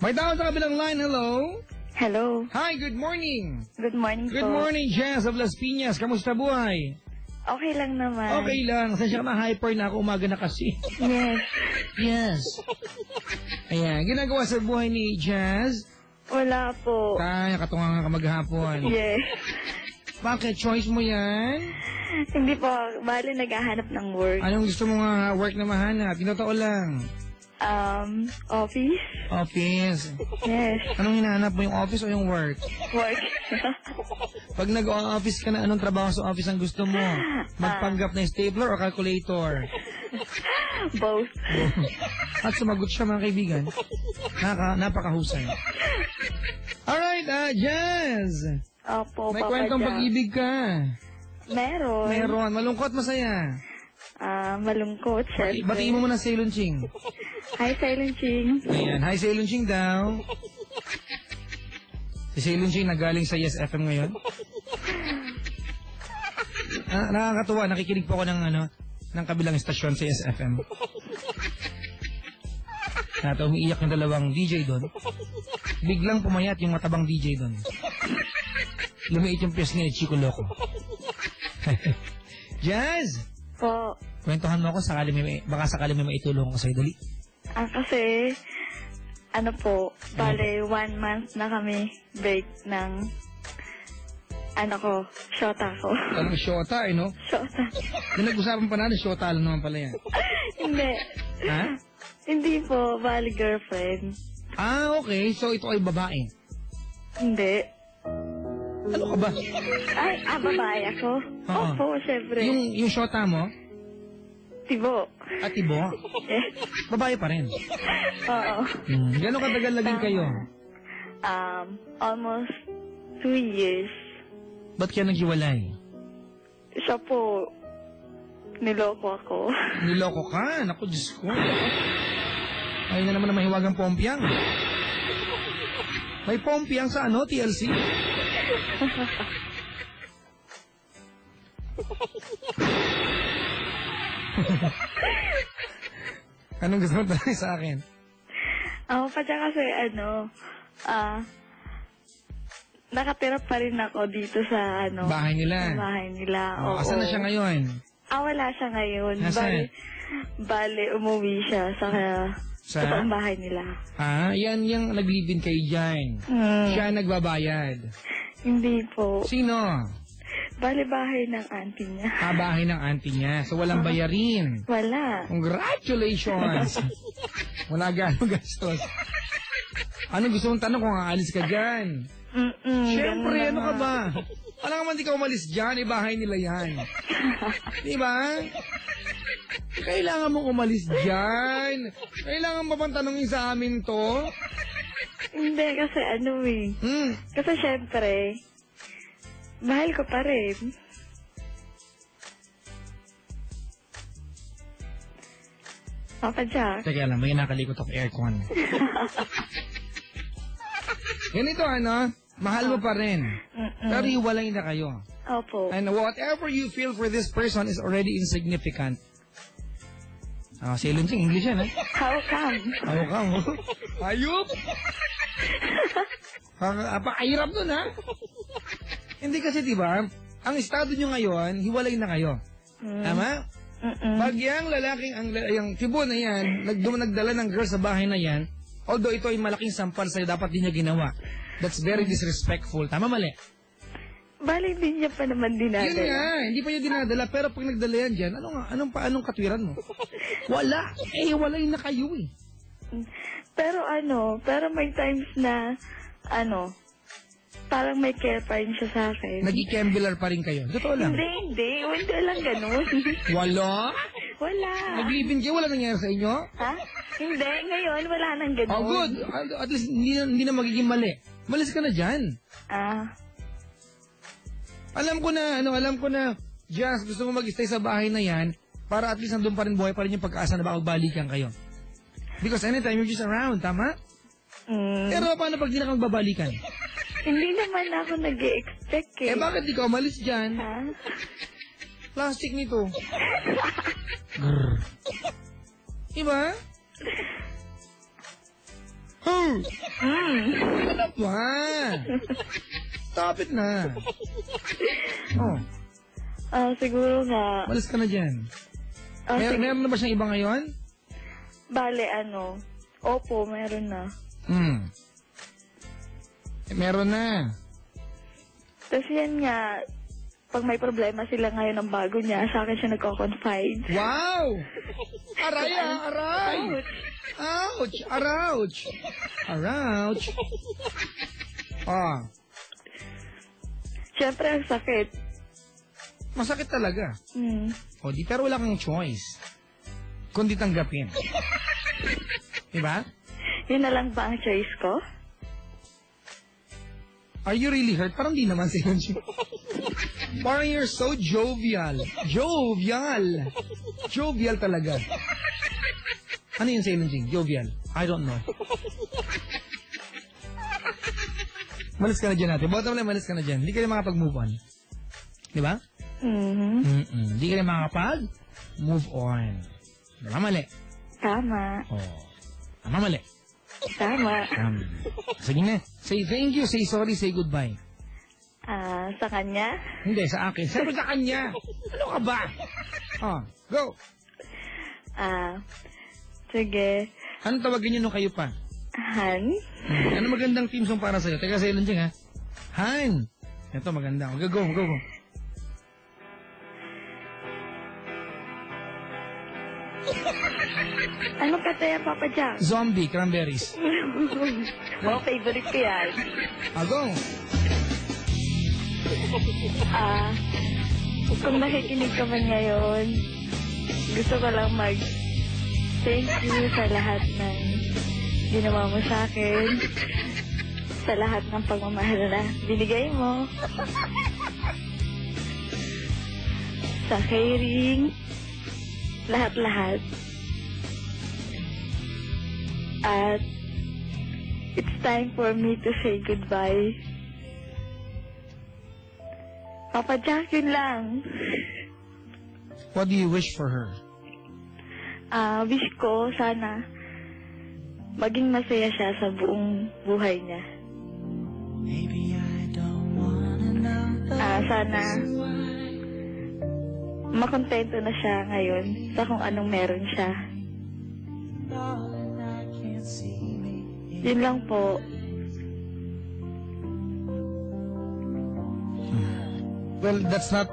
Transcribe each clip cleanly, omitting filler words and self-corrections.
May tao sa kabilang line, hello? Hello. Hi, good morning. Good morning po. Good morning, Jazz of Las Piñas. Kamusta buhay? Okay lang naman. Okay lang. Sasya ka ma-hyper na ako, umaga na kasi. Yes. Yes. Ayan, ginagawa sa buhay ni Jazz? Wala po. Kaya, katungan ka maghapon. Yes. Bakit? Choice mo yan? Hindi po. Bali, naghahanap ng work. Anong gusto mo nga work na mahanap? Tinotoo lang. Office? Office. Yes. Anong hinahanap mo, yung office o yung work? Work. Pag nag-office ka na, anong trabaho sa office ang gusto mo? Magpanggap na stapler o calculator? Both. At sumagot siya, mga kaibigan. Napakahusay. Alright, Jazz. Opo, May Papa kwentong Jack. pag-ibig ka. Meron. Meron. Malungkot, masaya. Malungkot, syempre. Batiin mo muna si Lunching. Hi, Silent Ching. Ayan. Hi, si Lunching daw. Si Lunching nagaling sa Yes FM ngayon. Nakakatuwa. Nakikinig po ako ng kabilang estasyon sa Yes FM. Nata, umiiyak yung dalawang DJ doon. Biglang pumayat yung matabang DJ doon. Lumiit yung piyes ni Chico Loco. Jazz! Po. Kwentuhan mo ako, baka sakali may maitulong ko sa'yo. Dali. Kasi, bale, 1 month na kami break ng, shota ko. Anong shota, no? Shota. Yung nag-usapan pa natin, shota lang naman pala yan. Hindi. Ha? Hindi po, bale, girlfriend. Okay. So, ito ay babae. Hindi. Ano ka ba? Ay, babae ako? Oo. Opo, syempre. Yung shota mo? Tibo. Tibo? Yes. Babae pa rin. Oo. Gano'ng katagal naging kayo? Almost 2 years. Ba't kaya naghiwalay? Siya po, niloko ako. Niloko ka? Naku, Diyos ko. Ayun na naman na mahiwagang pompiang. May pompiang sa TLC? Anong gusto mo talaga sa akin? Kasi nakatira pa rin ako dito sa bahay nila. Sa bahay nila. Oo. Asan na siya ngayon? Wala siya ngayon. Nasaan? Bale, umuwi siya sa bahay nila. Yan yung naglibin kayo dyan. Siya nagbabayad. Hindi po. Sino? Bale, bahay ng auntie niya. Bahay ng auntie niya. So, walang bayarin. Wala. Congratulations! Wala gano'ng gastos. Ano gusto mong tanong kung aalis ka dyan? Siyempre, ano ka ba? Alam naman di ka umalis dyan, bahay nila yan. Di ba? Kailangan mong umalis dyan. Kailangan mo bang tanongin sa amin to? Hindi, kasi Kasi syempre, mahal ko pa rin. Papa Jack. Teka lang, may nakalikot ako aircon. Ganito mahal mo pa rin. Pero hiwalay na kayo. Opo. And whatever you feel for this person is already insignificant. Si Lunching, English yan, How come? How come? Ayup! Hirap nun, Hindi kasi, diba, ang estado nyo ngayon, hiwalay na kayo. Tama? Pag yung lalaking, yung tibo na yan, nagdala ng girl sa bahay na yan, although ito ay malaking sampal sa'yo, dapat din niya ginawa. That's very disrespectful. Tama, mali? Bali, hindi niya pa naman dinadala. Yun nga, hindi pa niya dinadala. Pero pag nagdala yan dyan, anong katwiran mo? Wala. Walay na kayo eh. Pero pero may times na, parang may care pa rin siya sa akin. Nag-i-kembular pa rin kayo. Totoo lang. Hindi. Wala lang ganun. Wala? Wala. Nag-live-in kayo, wala nangyari sa inyo? Hindi, ngayon wala nang ganun. Oh, good. At least hindi na magiging mali. Malis ka na dyan. Alam ko na, Jazz, gusto mo mag-stay sa bahay na yan para at least nandun pa rin buhay pa rin yung pag-asa na baka magbalikan kayo. Because anytime you're just around, tama? Pero paano pag di na kang magbabalikan? Hindi naman ako nag-e-expect eh. Bakit di ka umalis dyan? Plastic nito. Diba? Ano ba? Stop it na. Oh, Siguro nga. malis ka na dyan. Meron na ba siyang iba ngayon? Bale, opo, meron na. Meron na. Tapos yan nga, pag may problema sila ngayon ng bago niya, sa akin siya nagko-confide. Wow! Aray, aray! Ouch! Arouch! Arouch! Siyempre, ang sakit. Masakit talaga. Pero wala kang choice. Kundi tanggapin. Diba? Yun na lang ba ang choice ko? Are you really hurt? Parang di naman sa'yo. Parang you're so jovial. Jovial! Jovial talaga. Ano yun sa'yo, Jing? Jovial? I don't know. Malis ka na dyan natin. Bottom line, malis ka na dyan. Hindi ka na makapag-move on. Di ba? Hindi ka na makapag-move on. Tama, mali. Tama. Tama, mali. Tama. Sige na. Say thank you, say sorry, say goodbye. Sa kanya? Hindi, sa akin. Siyempre sa kanya. Ano ka ba? Go. Sige. Anong tawagin niyo nung kayo pa? Han? Ano magandang team song para sa'yo? Teka sa'yo lang dyan, ha? Han! Ito, maganda. Go. Ano ka tayo, Papa Jack? Zombie, Cranberries. Favorite ko yan. Go. Kung nakikinig ka man ngayon, gusto ko lang thank you sa lahat ng ginawa mo sa akin, sa lahat ng pagmamahal na binigay mo, sa caring, lahat-lahat. At it's time for me to say goodbye. Papa Jack, yun lang. What do you wish for her? Wish ko sana maging masaya siya sa buong buhay niya. Sana makontento na siya ngayon sa kung anong meron siya. Yun lang po. Well, that's not...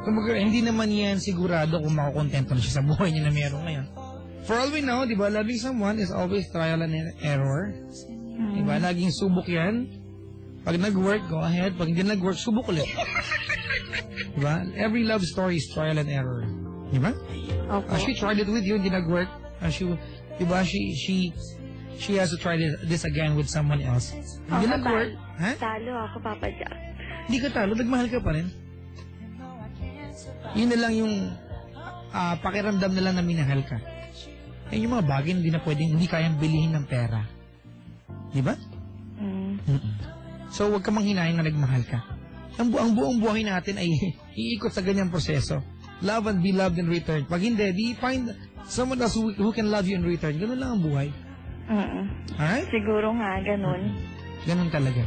hindi naman yan sigurado kung makukontento na siya sa buhay niya na meron ngayon. For all we know, di ba, loving someone is always trial and error. Di ba, laging subok yan. Pag nag-work, go ahead. Pag hindi nag-work, subok ulit. Di ba? Every love story is trial and error. Di ba? Okay. She tried it with you, hindi nag-work. Di ba, she has to try this again with someone else. Hindi nag-work. Ha? Talo ako, Papa Jack. Hindi ka talo, nagmahal ka pa rin. Yun na lang yung pakiramdam na lang na minahal ka. Eh, yung mga bagay hindi na pwedeng, hindi kayang bilihin ng pera. Di ba? So, huwag ka manghinahin na nagmahal ka. Ang buong buhay natin ay iikot sa ganyang proseso. Love and be loved in return. Pag hindi, di find someone else who can love you in return. Ganun lang ang buhay. Alright? Siguro nga, ganun. Ganun talaga.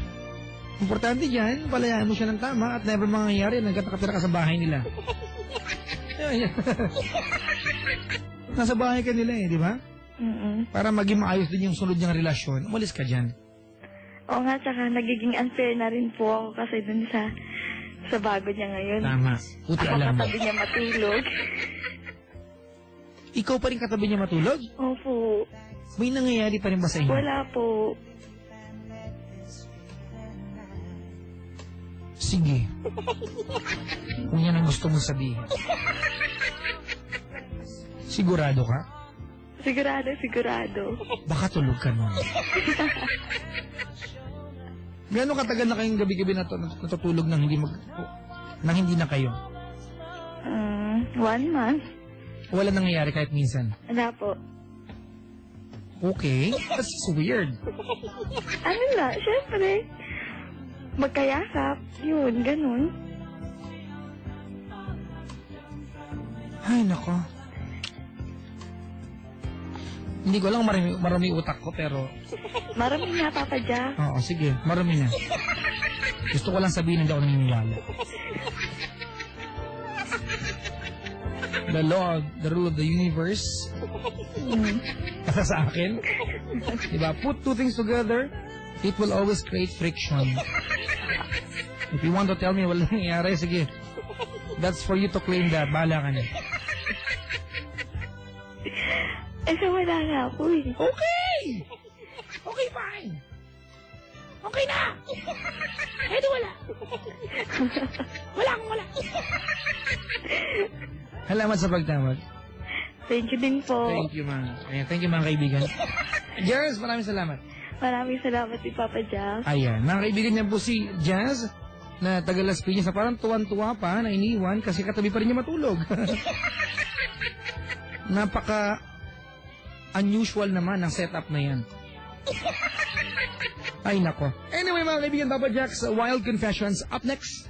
Importante dyan, palayaan mo siya ng tama at never mangyayari, nagkatira ka sa bahay nila. Nasa bahay ka nila di ba? Para maging maayos din yung sunod niyang relasyon, umalis ka dyan. Oo nga, tsaka nagiging unfair na rin po ako kasi dun sa bago niya ngayon. Tama. Puti alam mo. Katabi niya matulog. Ikaw pa rin katabi niya matulog? Opo. May nangyayari pa rin ba sa inyo? Wala po. Sige. Kung yan ang gusto mong sabihin. Sigurado ka? Sigurado. Baka tulog ka nun. Gano'ng katagal na kayong gabi-gabi natutulog nang hindi na kayo? 1 month. Wala nangyayari kahit minsan? Wala po. Okay. That's weird. Ano na, syempre. Magkayakap. Yun, ganun. Ay, nako. Hindi ko lang marami utak ko, pero... Marami nga, Papa Jack. Oo, sige. Marami na. Gusto ko lang sabihin na hindi ako naniniwala. The rule of the universe. Para sa akin. Diba? Put two things together, it will always create friction. If you want to tell me walang nangyayari, sige. That's for you to claim that. Bahala ka na. So wala nga po eh. Okay! Okay, fine. Okay na! Eh, di wala. Wala. Salamat sa pagtawag. Thank you din po. Thank you, mga kaibigan. Jazz, maraming salamat. Maraming salamat si Papa Jack. Ayan, mga kaibigan niya po si Jazz, na taga Las Piñas, na parang tuwan-tuwa pa, na iniwan kasi katabi pa rin niya matulog. Napaka-unusual naman ang setup na yan. Ay, nako. Anyway, mga kaibigan, Papa Jack's Wild Confessions up next.